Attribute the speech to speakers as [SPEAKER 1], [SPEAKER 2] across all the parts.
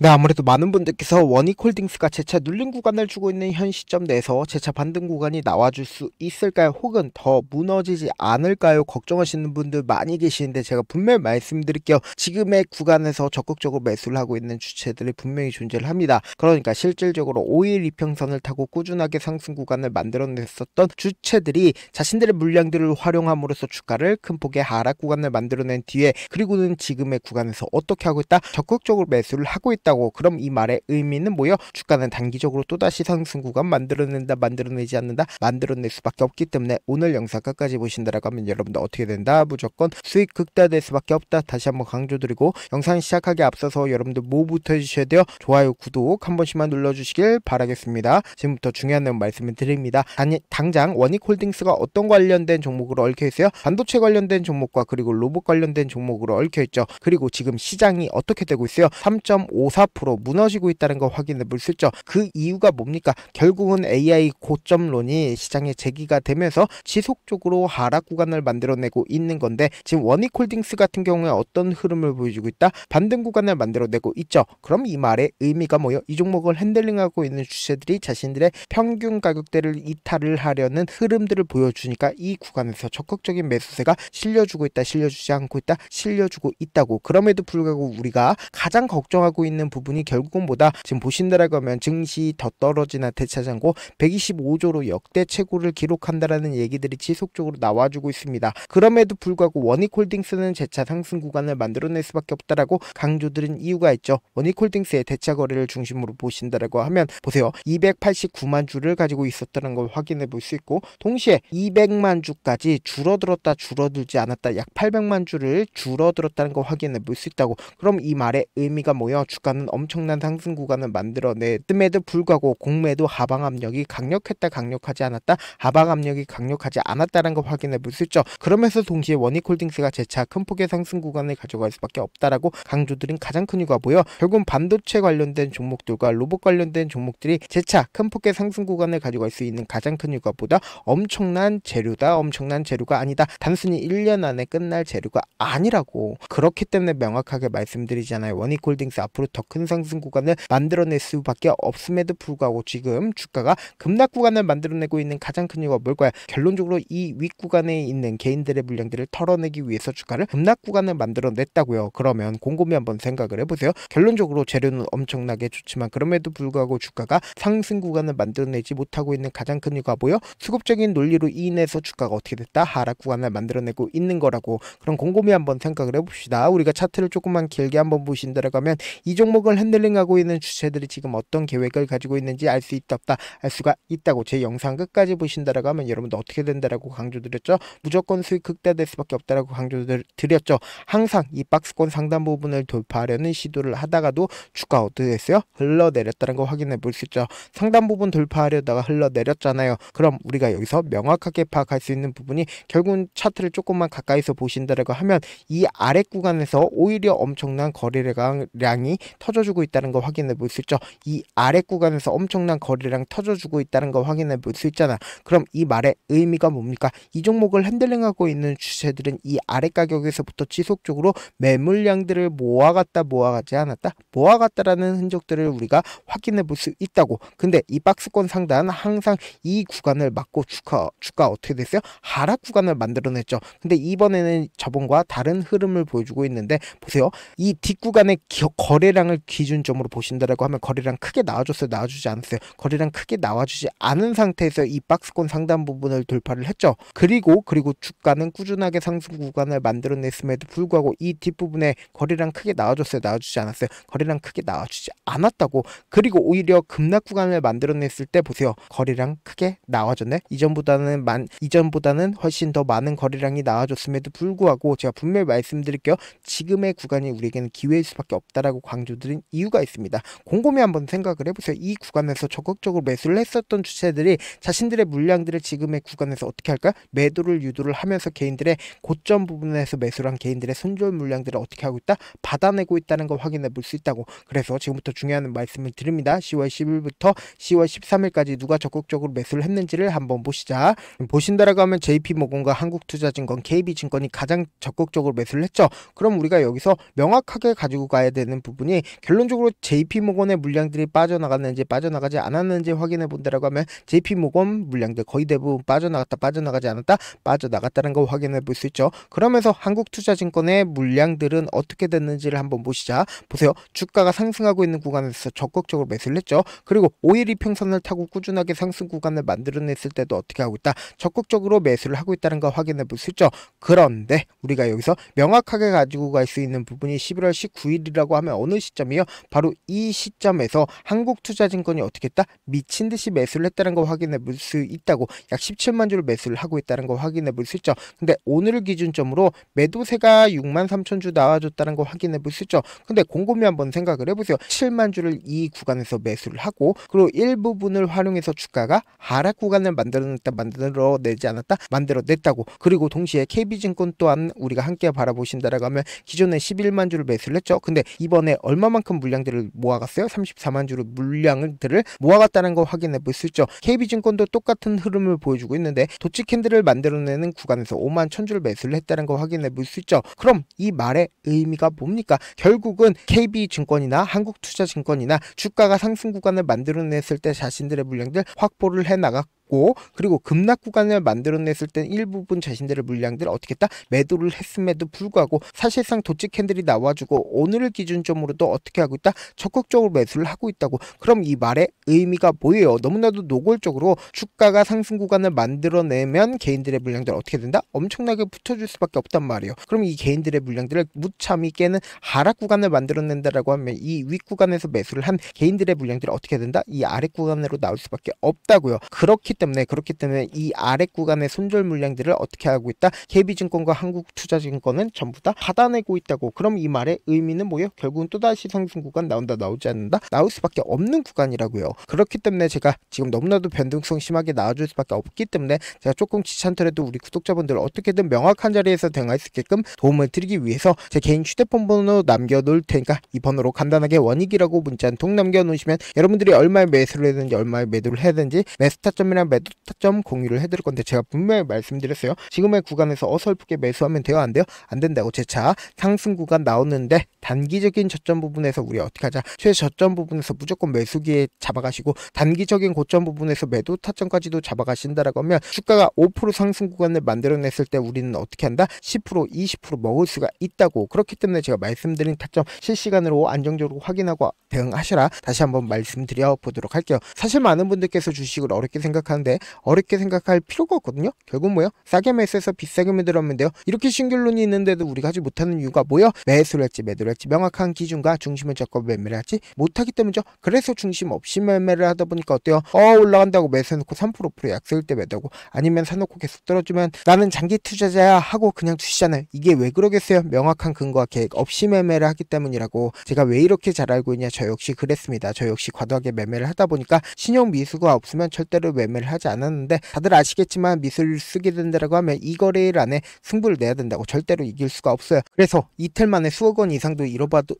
[SPEAKER 1] 네, 아무래도 많은 분들께서 원익홀딩스가 재차 눌림 구간을 주고 있는 현 시점 내에서 재차 반등 구간이 나와줄 수 있을까요? 혹은 더 무너지지 않을까요? 걱정하시는 분들 많이 계시는데 제가 분명히 말씀드릴게요. 지금의 구간에서 적극적으로 매수를 하고 있는 주체들이 분명히 존재를 합니다. 그러니까 실질적으로 5일 이평선을 타고 꾸준하게 상승 구간을 만들어냈었던 주체들이 자신들의 물량들을 활용함으로써 주가를 큰 폭의 하락 구간을 만들어낸 뒤에, 그리고는 지금의 구간에서 어떻게 하고 있다? 적극적으로 매수를 하고 있다고. 그럼 이 말의 의미는 뭐요? 주가는 단기적으로 또다시 상승 구간 만들어낸다, 만들어내지 않는다, 만들어낼 수밖에 없기 때문에 오늘 영상 끝까지 보신다라고 하면 여러분들 어떻게 된다? 무조건 수익 극대화될 수밖에 없다. 다시 한번 강조드리고, 영상 시작하기 앞서서 여러분들 뭐부터 해주셔야 돼요? 좋아요, 구독 한 번씩만 눌러주시길 바라겠습니다. 지금부터 중요한 내용 말씀을 드립니다. 당장 원익홀딩스가 어떤 관련된 종목으로 얽혀있어요? 반도체 관련된 종목과 그리고 로봇 관련된 종목으로 얽혀있죠. 그리고 지금 시장이 어떻게 되고 있어요? 3.54% 무너지고 있다는 거 확인해 볼 수 있죠. 그 이유가 뭡니까? 결국은 AI 고점론이 시장에 제기가 되면서 지속적으로 하락 구간을 만들어내고 있는 건데, 지금 원익홀딩스 같은 경우에 어떤 흐름을 보여주고 있다? 반등 구간을 만들어내고 있죠. 그럼 이 말의 의미가 뭐예요? 이 종목을 핸들링하고 있는 주체들이 자신들의 평균 가격대를 이탈을 하려는 흐름들을 보여주니까 이 구간에서 적극적인 매수세가 실려주고 있다, 실려주지 않고 있다, 실려주고 있다고. 그럼에도 불구하고 우리가 가장 걱정하고 있는 부분이 결국은 뭐다? 지금 보신다라고 하면 증시 더 떨어지나 대차장고 125조로 역대 최고를 기록한다라는 얘기들이 지속적으로 나와주고 있습니다. 그럼에도 불구하고 원익홀딩스는 재차 상승 구간을 만들어낼 수밖에 없다라고 강조드린 이유가 있죠. 원익홀딩스의 대차 거래를 중심으로 보신다라고 하면 보세요. 289만 주를 가지고 있었다는 걸 확인해 볼 수 있고, 동시에 200만 주까지 줄어들었다, 줄어들지 않았다, 약 800만 주를 줄어들었다는 걸 확인해 볼 수 있다고. 그럼 이 말의 의미가 뭐예요? 주가는 엄청난 상승 구간을 만들어냈음에도 불구하고 공매도 하방 압력이 강력했다, 강력하지 않았다, 하방 압력이 강력하지 않았다는 걸 확인해 볼 수 있죠. 그러면서 동시에 원익홀딩스가 재차 큰 폭의 상승 구간을 가져갈 수밖에 없다라고 강조드린 가장 큰 이유가 뭐예요? 결국은 반도체 관련된 종목들과 로봇 관련된 종목들이 재차 큰 폭의 상승 구간을 가져갈 수 있는 가장 큰 이유가 보다 엄청난 재료다, 엄청난 재료가 아니다, 단순히 1년 안에 끝날 재료가 아니라고. 그렇기 때문에 명확하게 말씀드리잖아요. 원익홀딩스 앞으로 더 큰 상승 구간을 만들어낼 수밖에 없음에도 불구하고 지금 주가가 급락 구간을 만들어내고 있는 가장 큰 이유가 뭘까요? 결론적으로 이 윗구간에 있는 개인들의 물량들을 털어내기 위해서 주가를 급락 구간을 만들어냈다고요. 그러면 곰곰이 한번 생각을 해보세요. 결론적으로 재료는 엄청나게 좋지만 그럼에도 불구하고 주가가 상승 구간을 만들어내지 못하고 있는 가장 큰 이유가 뭐예요? 수급적인 논리로 인해서 주가가 어떻게 됐다? 하락 구간을 만들어내고 있는 거라고. 그럼 곰곰이 한번 생각을 해봅시다. 우리가 차트를 조금만 길게 한번 보신다라고 하면 이 종목을 핸들링하고 있는 주체들이 지금 어떤 계획을 가지고 있는지 알 수 있다, 없다, 알 수가 있다고. 제 영상 끝까지 보신다라고 하면 여러분도 어떻게 된다라고 강조드렸죠. 무조건 수익 극대화될 수밖에 없다라고 강조드렸죠. 항상 이 박스권 상단 부분을 돌파하려는 시도를 하다가도 주가 어떻게 됐어요? 흘러내렸다는 거 확인해 볼 수 있죠. 상단 부분 돌파하려다가 흘러내렸잖아요. 그럼 우리가 여기서 명확하게 파악할 수 있는 부분이, 결국은 차트를 조금만 가까이서 보신다라고 하면 이 아래 구간에서 오히려 엄청난 거래량이 터져주고 있다는 거 확인해 볼 수 있죠. 이 아래 구간에서 엄청난 거래량 터져주고 있다는 거 확인해 볼 수 있잖아. 그럼 이 말의 의미가 뭡니까? 이 종목을 핸들링하고 있는 주체들은 이 아래 가격에서부터 지속적으로 매물량들을 모아가지 않았다, 모아갔다라는 흔적들을 우리가 확인해 볼 수 있다고. 근데 이 박스권 상단 항상 이 구간을 막고 주가 어떻게 됐어요? 하락 구간을 만들어냈죠. 근데 이번에는 저번과 다른 흐름을 보여주고 있는데 보세요. 이 뒷구간의 거래량을 기준점으로 보신다라고 하면 거래량 크게 나와줬어요? 나와주지 않았어요? 거래량 크게 나와주지 않은 상태에서 이 박스권 상단 부분을 돌파를 했죠. 그리고 주가는 꾸준하게 상승 구간을 만들어냈음에도 불구하고 이 뒷부분에 거래량 크게 나와줬어요? 나와주지 않았어요? 거래량 크게 나와주지 않았다고. 그리고 오히려 급락 구간을 만들어냈을 때 보세요. 거래량 크게 나와줬네. 이전보다는 훨씬 더 많은 거래량이 나와줬음에도 불구하고 제가 분명히 말씀드릴게요. 지금의 구간이 우리에게는 기회일 수밖에 없다라고 강조드린 이유가 있습니다. 곰곰이 한번 생각을 해보세요. 이 구간에서 적극적으로 매수를 했었던 주체들이 자신들의 물량들을 지금의 구간에서 어떻게 할까요? 매도를 유도를 하면서 개인들의 고점 부분에서 매수를 한 개인들의 손절 물량들을 어떻게 하고 있다? 받아내고 있다는 걸 확인해 볼 수 있다고. 그래서 지금부터 중요한 말씀을 드립니다. 10월 10일부터 10월 13일까지 누가 적극적으로 매수를 했는지를 한번 보시자. 보신다라고 하면 JP모건과 한국투자증권, KB증권이 가장 적극적으로 매수를 했죠. 그럼 우리가 여기서 명확하게 가지고 가야 되는 부분이, 결론적으로 JP모건의 물량들이 빠져나갔는지 빠져나가지 않았는지 확인해 본다라고 하면 JP모건 물량들 거의 대부분 빠져나갔다 빠져나가지 않았다 빠져나갔다는 거 확인해 볼 수 있죠. 그러면서 한국투자증권의 물량들은 어떻게 됐는지를 한번 보시자. 보세요. 주가가 상승하고 있는 구간에서 적극적으로 매수를 했죠. 그리고 5일 이평선을 타고 꾸준하게 상승 구간을 만들어냈을 때도 어떻게 하고 있다? 적극적으로 매수를 하고 있다는 거 확인해 볼 수 있죠. 그런데 우리가 여기서 명확하게 가지고 갈 수 있는 부분이 11월 19일이라고 하면 어느 시점이요? 바로 이 시점에서 한국투자증권이 어떻게 했다? 미친 듯이 매수를 했다는 거 확인해 볼 수 있다고. 약 17만 주를 매수를 하고 있다는 거 확인해 볼 수 있죠. 근데 오늘을 기준점으로 매도세가 6만 3천 주 나와줬다는 거 확인해 볼 수 있죠. 근데 곰곰이 한번 생각을 해보세요. 7만 주를 이 구간에서 매수를 하고 그리고 일부분을 활용해서 주가가 하락 구간을 만들어내지 않았다? 만들어냈다고. 그리고 동시에 KB증권 또한 우리가 함께 바라보신다라고 하면 기존에 11만 주를 매수를 했죠. 근데 이번에 얼마만큼 물량들을 모아갔어요? 34만 주를 물량들을 모아갔다는 거 확인해 볼 수 있죠. KB증권도 똑같은 흐름을 보여주고 있는데 도치 캔들을 만들어내는 구간에서 5만 1,000주를 매수를 했다는 거 확인해 볼 수 있죠. 그럼 이 말의 의미가 뭡니까? 결국은 KB증권이나 한국투자증권이나 주가가 상승 구간을 만들어냈을 때 자신들의 물량들 확보를 해나갔고 그리고 급락 구간을 만들어냈을 때 일부분 자신들의 물량들을 어떻게 했다? 매도를 했음에도 불구하고 사실상 도치 캔들이 나와주고 오늘을 기준점으로도 어떻게 하고 있다? 적극적으로 매수를 하고 있다고. 그럼 이 말의 의미가 뭐예요? 너무나도 노골적으로 주가가 상승 구간을 만들어내면 개인들의 물량들 어떻게 된다? 엄청나게 붙여줄 수밖에 없단 말이에요. 그럼 이 개인들의 물량들을 무참히 깨는 하락 구간을 만들어낸다라고 하면 이 윗 구간에서 매수를 한 개인들의 물량들이 어떻게 된다? 이 아래 구간으로 나올 수밖에 없다고요. 그렇기 때문에 이 아래 구간의 손절 물량들을 어떻게 하고 있다? KB증권과 한국투자증권은 전부 다 받아내고 있다고. 그럼 이 말의 의미는 뭐예요? 결국은 또다시 상승 구간 나온다 나오지 않는다? 나올 수밖에 없는 구간이라고요. 그렇기 때문에 제가 지금 너무나도 변동성 심하게 나와줄 수밖에 없기 때문에 제가 조금 귀찮더라도 우리 구독자분들 어떻게든 명확한 자리에서 대응할 수 있게끔 도움을 드리기 위해서 제 개인 휴대폰 번호 남겨놓을 테니까 이 번호로 간단하게 원익이라고 문자 한 통 남겨놓으시면 여러분들이 얼마에 매수를 해든지 얼마에 매도를 해든지 매수 타점이랑 매도 타점 공유를 해드릴 건데 제가 분명히 말씀드렸어요. 지금의 구간에서 어설프게 매수하면 돼요? 안 돼요? 안 된다고. 제 차 상승 구간 나오는데 단기적인 저점 부분에서 우리 어떻게 하자? 최저점 부분에서 무조건 매수기에 잡아가시고 단기적인 고점 부분에서 매도 타점까지도 잡아가신다라고 하면 주가가 5% 상승 구간을 만들어냈을 때 우리는 어떻게 한다? 10% 20% 먹을 수가 있다고. 그렇기 때문에 제가 말씀드린 타점 실시간으로 안정적으로 확인하고 대응하셔라. 다시 한번 말씀드려 보도록 할게요. 사실 많은 분들께서 주식을 어렵게 생각하는데 어렵게 생각할 필요가 없거든요. 결국 뭐예요? 싸게 매수해서 비싸게 매도하면 돼요. 이렇게 신결론이 있는데도 우리가 하지 못하는 이유가 뭐예요? 매수를 할지 매도를 할지 명확한 기준과 중심을 잡고 매매를 하지 못하기 때문이죠. 그래서 중심 없이 매매를 하다 보니까 어때요? 올라간다고 매수해놓고 3% 5% 약세일 때 매도하고 아니면 사놓고 계속 떨어지면 나는 장기 투자자야 하고 그냥 두시잖아요. 이게 왜 그러겠어요? 명확한 근거와 계획 없이 매매를 하기 때문이라고. 제가 왜 이렇게 잘 알고 있냐? 저 역시 그랬습니다. 저 역시 과도하게 매매를 하다 보니까 신용 미수가 없으면 절대로 매매를 하지 않았는데 다들 아시겠지만 미수를 쓰게 된다라고 하면 이 거래일 안에 승부를 내야 된다고. 절대로 이길 수가 없어요. 그래서 이틀 만에 수억 원 이상도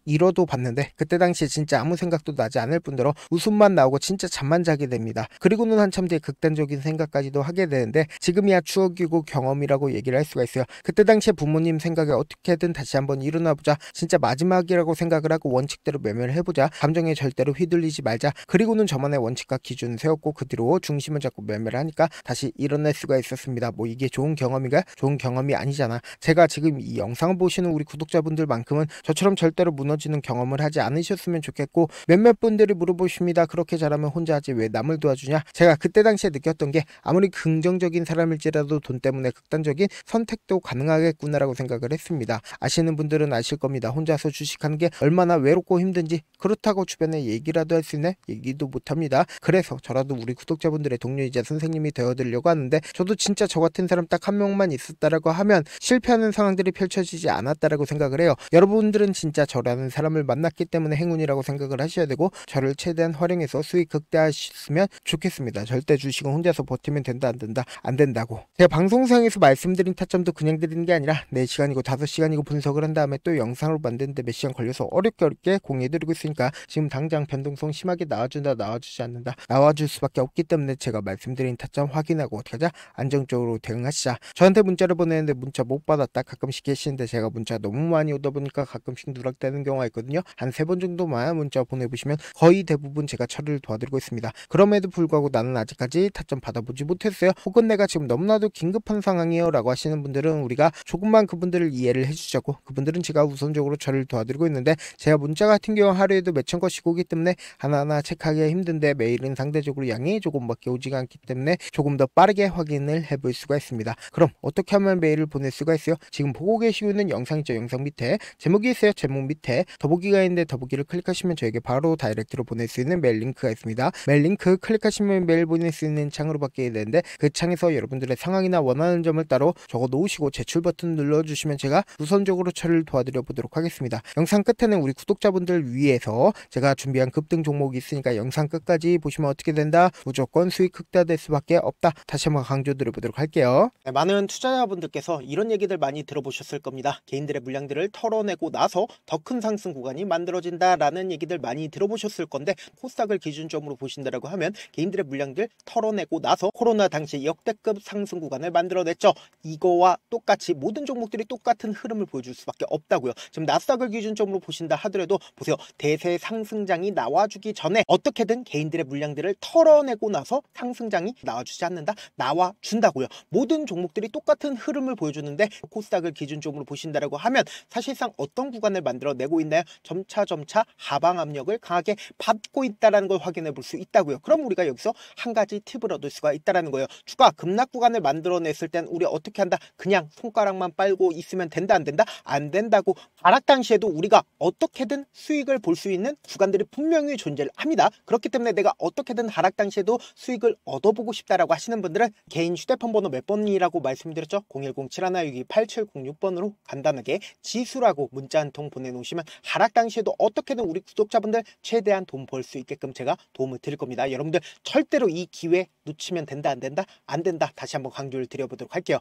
[SPEAKER 1] 잃어도 봤는데 그때 당시에 진짜 아무 생각도 나지 않을 뿐더러 웃음만 나오고 진짜 잠만 자게 됩니다. 그리고는 한참 뒤에 극단적인 생각까지도 하게 되는데 지금이야 추억이고 경험이라고 얘기를 할 수가 있어요. 그때 당시에 부모님 생각에 어떻게든 다시 한번 일어나보자. 진짜 마지막이라고 생각을 하고 원칙대로 매매를 해보자. 감정에 절대로 휘둘리지 말자. 그리고는 저만의 원칙과 기준을 세웠고 그 뒤로 중심을 잡고 매매를 하니까 다시 일어날 수가 있었습니다. 뭐 이게 좋은 경험인가요? 좋은 경험이 아니잖아. 제가 지금 이 영상을 보시는 우리 구독자분들만큼은 저처럼 절대로 무너지는 경험을 하지 않으셨으면 좋겠고 몇몇 분들이 물어보십니다. 그렇게 잘하면 혼자 하지 왜 남을 도와주냐? 제가 그때 당시에 느꼈던 게 아무리 긍정적인 사람일지라도 돈 때문에 극단적인 선택도 가능하겠구나라고 생각을 했습니다. 아시는 분들은 아실 겁니다. 혼자서 주식하는 게 얼마나 외롭고 힘든지. 그렇다고 주변에 얘기라도 할 수 있네? 얘기도 못합니다. 그래서 저라도 우리 구독자분들의 동료이자 선생님이 되어드리려고 하는데 저도 진짜 저 같은 사람 딱 한 명만 있었다라고 하면 실패하는 상황들이 펼쳐지지 않았다라고 생각을 해요. 여러분들은 진짜 저라는 사람을 만났기 때문에 행운이라고 생각을 하셔야 되고 저를 최대한 활용해서 수익 극대화하셨으면 좋겠습니다. 절대 주식은 혼자서 버티면 된다 안 된다 안 된다고. 제가 방송상에서 말씀드린 타점도 그냥 드리는 게 아니라 4시간이고 5시간이고 분석을 한 다음에 또 영상으로 만드는데 몇 시간 걸려서 어렵게 공유해드리고 있으니까 지금 당장 변동성 심하게 나와준다 나와주지 않는다 나와줄 수밖에 없기 때문에 제가 말씀드린 타점 확인하고 어떻게 하자? 안정적으로 대응하시자. 저한테 문자를 보내는데 문자 못 받았다 가끔씩 계시는데 제가 문자 너무 많이 오다 보니까 가끔씩 누락되는 경우가 있거든요. 한 3번 정도만 문자 보내보시면 거의 대부분 제가 처리를 도와드리고 있습니다. 그럼에도 불구하고 나는 아직까지 타점 받아보지 못했어요. 혹은 내가 지금 너무나도 긴급한 상황이에요 라고 하시는 분들은 우리가 조금만 그분들을 이해를 해주자고, 그분들은 제가 우선적으로 처리를 도와드리고 있는데, 제가 문자 같은 경우 하루에도 몇천 건씩 오기 때문에 하나하나 체크하기가 힘든데, 메일은 상대적으로 양이 조금밖에 오지가 않기 때문에 조금 더 빠르게 확인을 해볼 수가 있습니다. 그럼 어떻게 하면 메일을 보낼 수가 있어요? 지금 보고 계시고 있는 영상 있죠? 영상 밑에 제목이 있어요. 제목 밑에 더보기가 있는데 더보기를 클릭하시면 저에게 바로 다이렉트로 보낼 수 있는 메일 링크가 있습니다. 메일 링크 클릭하시면 메일 보낼 수 있는 창으로 바뀌게 되는데, 그 창에서 여러분들의 상황이나 원하는 점을 따로 적어 놓으시고 제출 버튼 눌러주시면 제가 우선적으로 처리를 도와드려 보도록 하겠습니다. 영상 끝에는 우리 구독자분들 위해서 제가 준비한 급등 종목이 있으니까 영상 끝까지 보시면 어떻게 된다? 무조건 수익 극대화될 수밖에 없다. 다시 한번 강조드려 보도록 할게요. 네, 많은 투자자분들께서 이런 얘기들 많이 들어보셨을 겁니다. 개인들의 물량들을 털어내고 나서 더 큰 상승 구간이 만들어진다라는 얘기들 많이 들어보셨을 건데, 코스닥을 기준점으로 보신다라고 하면 개인들의 물량들 털어내고 나서 코로나 당시 역대급 상승 구간을 만들어냈죠. 이거와 똑같이 모든 종목들이 똑같은 흐름을 보여줄 수밖에 없다고요. 지금 나스닥을 기준점으로 보신다 하더라도 보세요. 대세 상승장이 나와주기 전에 어떻게든 개인들의 물량들을 털어내고 나서 상승장이 나와주지 않는다? 나와준다고요. 모든 종목들이 똑같은 흐름을 보여주는데, 코스닥을 기준점으로 보신다라고 하면 사실상 어떤 구간을 만들어내고 있나요? 점차 하방 압력을 강하게 받고 있다는 걸 확인해 볼 수 있다고요. 그럼 우리가 여기서 한 가지 팁을 얻을 수가 있다는 거예요. 주가 급락 구간을 만들어냈을 땐 우리 어떻게 한다? 그냥 손가락만 빨고 있으면 된다? 안 된다? 안 된다고. 하락 당시에도 우리가 어떻게든 수익을 볼 수 있는 구간들이 분명히 존재를 합니다. 그렇기 때문에 내가 어떻게든 하락 당시에도 수익을 얻어보고 싶다라고 하시는 분들은 개인 휴대폰 번호 몇 번이라고 말씀드렸죠? 010-7162-8706번으로 간단하게 지수라고 문자 한 통 보내놓으시면 하락 당시에도 어떻게든 우리 구독자분들 최대한 돈 벌 수 있게끔 제가 도움을 드릴 겁니다. 여러분들 절대로 이 기회 놓치면 된다? 안 된다? 안 된다. 다시 한번 강조를 드려보도록 할게요.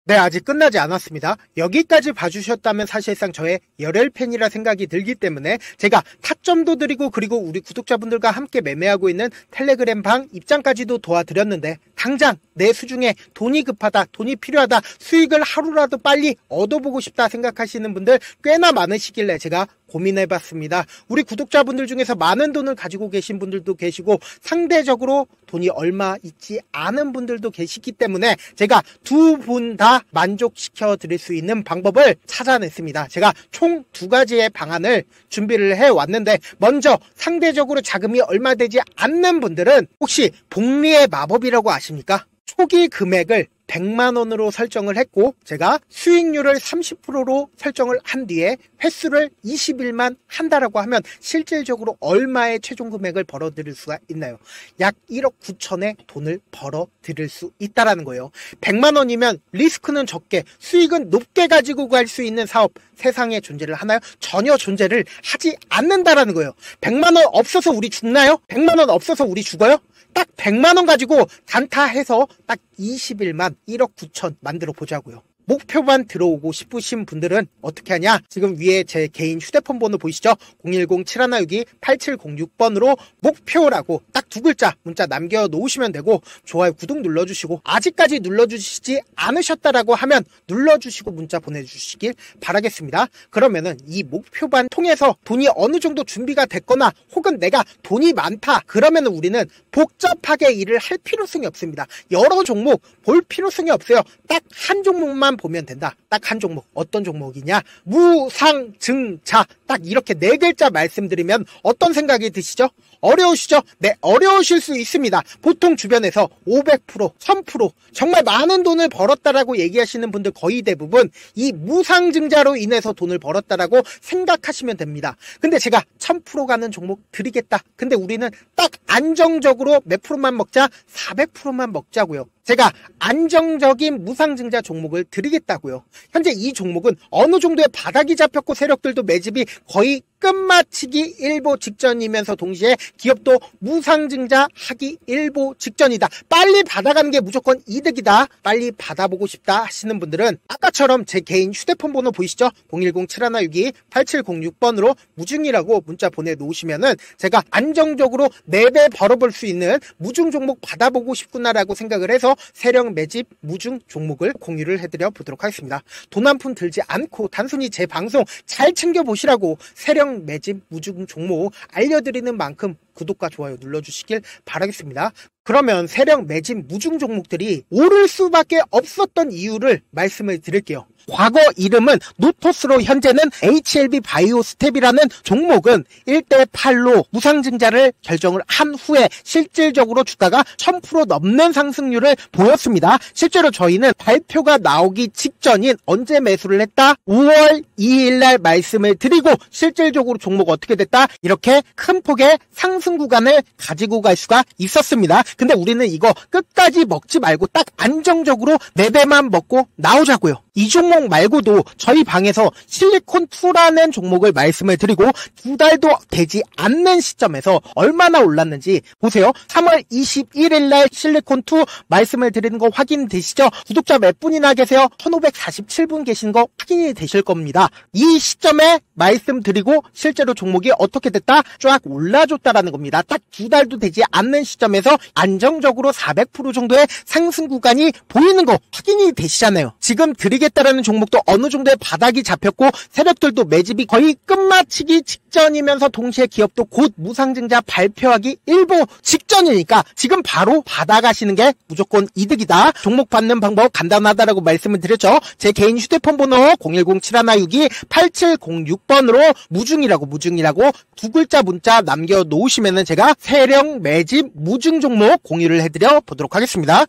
[SPEAKER 1] 네, 아직 끝나지 않았습니다. 여기까지 봐주셨다면 사실상 저의 열혈 팬이라 생각이 들기 때문에 제가 타점도 드리고, 그리고 우리 구독자분들과 함께 매매하고 있는 텔레그램 방 입장까지도 도와드렸는데, 당장 내 수중에 돈이 급하다, 돈이 필요하다, 수익을 하루라도 빨리 얻어보고 싶다 생각하시는 분들 꽤나 많으시길래 제가 고민해봤습니다. 우리 구독자분들 중에서 많은 돈을 가지고 계신 분들도 계시고 상대적으로 돈이 얼마 있지 않은 분들도 계시기 때문에 제가 두 분 다 만족시켜 드릴 수 있는 방법을 찾아냈습니다. 제가 총 2가지의 방안을 준비를 해왔는데, 먼저 상대적으로 자금이 얼마 되지 않는 분들은 혹시 복리의 마법이라고 아십니까? 초기 금액을 100만원으로 설정을 했고, 제가 수익률을 30%로 설정을 한 뒤에 횟수를 20일만 한다라고 하면 실질적으로 얼마의 최종 금액을 벌어들일 수가 있나요? 약 1억 9천의 돈을 벌어들일 수 있다라는 거예요. 100만원이면 리스크는 적게 수익은 높게 가지고 갈 수 있는 사업 세상에 존재를 하나요? 전혀 존재를 하지 않는다라는 거예요. 100만원 없어서 우리 죽나요? 100만원 없어서 우리 죽어요? 딱 100만원 가지고 단타해서 딱 20일만 1억 9천 만들어 보자고요. 목표만 들어오고 싶으신 분들은 어떻게 하냐? 지금 위에 제 개인 휴대폰 번호 보이시죠? 010-7162-8706번으로 목표라고 딱 2글자 문자 남겨놓으시면 되고, 좋아요, 구독 눌러주시고, 아직까지 눌러주시지 않으셨다라고 하면 눌러주시고 문자 보내주시길 바라겠습니다. 그러면은 이 목표반 통해서 돈이 어느 정도 준비가 됐거나, 혹은 내가 돈이 많다 그러면은 우리는 복잡하게 일을 할 필요성이 없습니다. 여러 종목 볼 필요성이 없어요. 딱 한 종목만 보면 된다. 딱 한 종목. 어떤 종목이냐? 무상증자. 딱 이렇게 4글자 말씀드리면 어떤 생각이 드시죠? 어려우시죠? 네, 어려우실 수 있습니다. 보통 주변에서 500%, 1000% 정말 많은 돈을 벌었다라고 얘기하시는 분들 거의 대부분 이 무상증자로 인해서 돈을 벌었다라고 생각하시면 됩니다. 근데 제가 1000% 가는 종목 드리겠다. 근데 우리는 딱 안정적으로 몇 프로만 먹자? 400%만 먹자고요. 제가 안정적인 무상증자 종목을 드리겠다고요. 현재 이 종목은 어느 정도의 바닥이 잡혔고 세력들도 매집이 거의 끝마치기 일보 직전이면서 동시에 기업도 무상증자 하기 일보 직전이다. 빨리 받아가는 게 무조건 이득이다. 빨리 받아보고 싶다 하시는 분들은 아까처럼 제 개인 휴대폰 번호 보이시죠? 010-7162-8706번으로 무중이라고 문자 보내놓으시면은 제가 안정적으로 4배 벌어볼 수 있는 무중 종목 받아보고 싶구나라고 생각을 해서 세력 매집 무중 종목을 공유를 해드려 보도록 하겠습니다. 돈 한 푼 들지 않고 단순히 제 방송 잘 챙겨보시라고 그리고 세력 매집 무중 종목 알려드리는 만큼 구독과 좋아요 눌러주시길 바라겠습니다. 그러면 세력 매집 무중 종목들이 오를 수밖에 없었던 이유를 말씀을 드릴게요. 과거 이름은 노토스로 현재는 HLB 바이오스텝이라는 종목은 1대8로 무상증자를 결정을 한 후에 실질적으로 주가가 1000% 넘는 상승률을 보였습니다. 실제로 저희는 발표가 나오기 직전인 언제 매수를 했다? 5월 2일날 말씀을 드리고 실질적으로 종목 어떻게 됐다? 이렇게 큰 폭의 상승 구간을 가지고 갈 수가 있었습니다. 근데 우리는 이거 끝까지 먹지 말고 딱 안정적으로 4배만 먹고 나오자고요. 이 종목 말고도 저희 방에서 실리콘2라는 종목을 말씀을 드리고 2달도 되지 않는 시점에서 얼마나 올랐는지 보세요. 3월 21일 날 실리콘2 말씀을 드리는 거 확인되시죠? 구독자 몇 분이나 계세요? 1547분 계신 거 확인이 되실 겁니다. 이 시점에 말씀드리고 실제로 종목이 어떻게 됐다? 쫙 올라줬다라는 겁니다. 딱 2달도 되지 않는 시점에서 안정적으로 400% 정도의 상승 구간이 보이는 거 확인이 되시잖아요. 지금 드리겠다라는 종목도 어느 정도의 바닥이 잡혔고 세력들도 매집이 거의 끝마치기 직전이면서 동시에 기업도 곧 무상증자 발표하기 일보 직전이니까 지금 바로 받아가시는 게 무조건 이득이다. 종목 받는 방법 간단하다라고 말씀을 드렸죠. 제 개인 휴대폰 번호 010-7162-8706번으로 무중이라고 두 글자 문자 남겨놓으시면은 제가 세력 매집 무중 종목 공유를 해드려 보도록 하겠습니다.